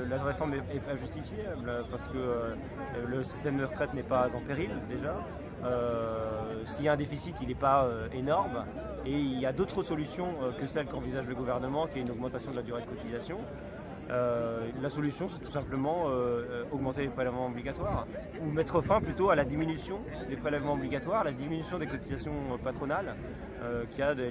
La réforme n'est pas justifiée parce que le système de retraite n'est pas en péril déjà. S'il y a un déficit, il n'est pas énorme et il y a d'autres solutions que celles qu'envisage le gouvernement, qui est une augmentation de la durée de cotisation. La solution, c'est tout simplement augmenter les prélèvements obligatoires ou mettre fin plutôt à la diminution des prélèvements obligatoires, la diminution des cotisations patronales,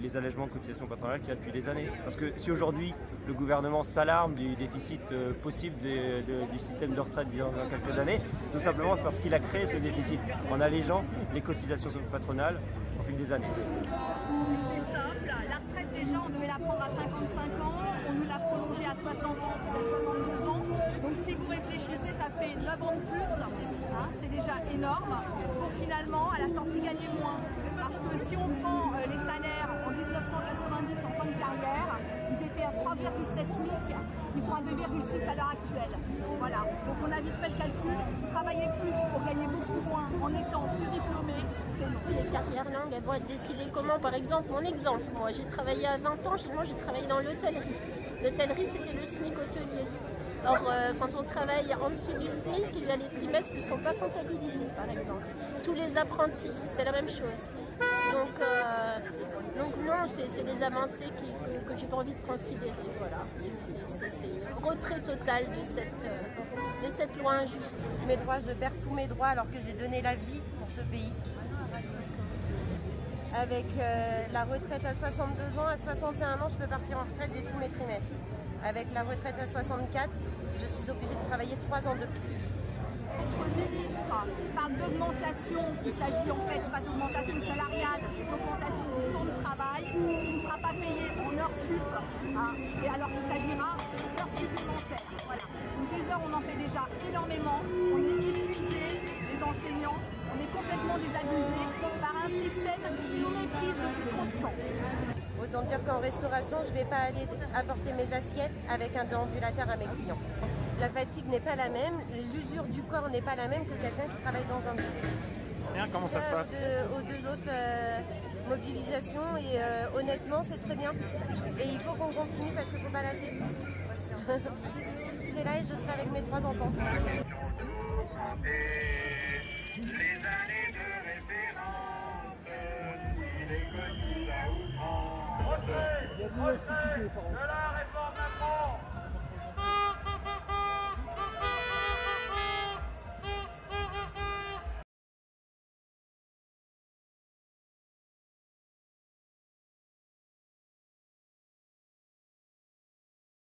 les allègements de cotisations patronales qu'il y a depuis des années. Parce que si aujourd'hui le gouvernement s'alarme du déficit possible du système de retraite dans quelques années, c'est tout simplement parce qu'il a créé ce déficit en allégeant les cotisations patronales au fil des années. C'est simple, la retraite déjà on devait la prendre à 55 ans, on nous l'a prolongée à 60 ans pour les 62 ans, donc si vous réfléchissez ça fait 9 ans de plus, hein, c'est déjà énorme, pour finalement à la sortie gagner moins. Parce que si on prend les salaires en 1990 en fin de carrière, ils étaient à 3,7 SMIC, ils sont à 2,6 à l'heure actuelle. Voilà, donc on a vite fait le calcul, travailler plus pour gagner beaucoup moins en étant plus diplômé, c'est long. Les carrières longues, elles vont être décidées comment? Par exemple, mon exemple, moi j'ai travaillé à 20 ans, chez moi j'ai travaillé dans l'hôtellerie. L'hôtellerie c'était le SMIC hôtelier. Or, quand on travaille en dessous du SMIC, les trimestres ne sont pas comptabilisés, par exemple. Tous les apprentis, c'est la même chose. Donc non, c'est des avancées que j'ai pas envie de considérer. Voilà. C'est retrait total de cette loi injuste. Mes droits, je perds tous mes droits alors que j'ai donné la vie pour ce pays. Avec la retraite à 62 ans, à 61 ans, je peux partir en retraite, j'ai tous mes trimestres. Avec la retraite à 64, je suis obligée de travailler 3 ans de plus. Notre ministre parle d'augmentation, qu'il s'agit en fait pas d'augmentation salariale, d'augmentation du temps de travail, qui ne sera pas payé en heures sup, hein, et alors qu'il s'agira d'heures supplémentaires. Voilà. Donc des heures, on en fait déjà énormément, on est épuisé, les enseignants, on est complètement désabusé par un système qui nous méprise depuis trop de temps. Autant dire qu'en restauration, je ne vais pas aller apporter mes assiettes avec un déambulateur à mes clients. La fatigue n'est pas la même, l'usure du corps n'est pas la même que quelqu'un qui travaille dans un bureau. Bien, comment ça se passe Aux deux autres mobilisations et honnêtement c'est très bien. Et il faut qu'on continue parce qu'il ne faut pas lâcher. Je serai là et je serai avec mes 3 enfants. Les années de référence, il est connu à outrance. Il y a de l'élasticité, par contre.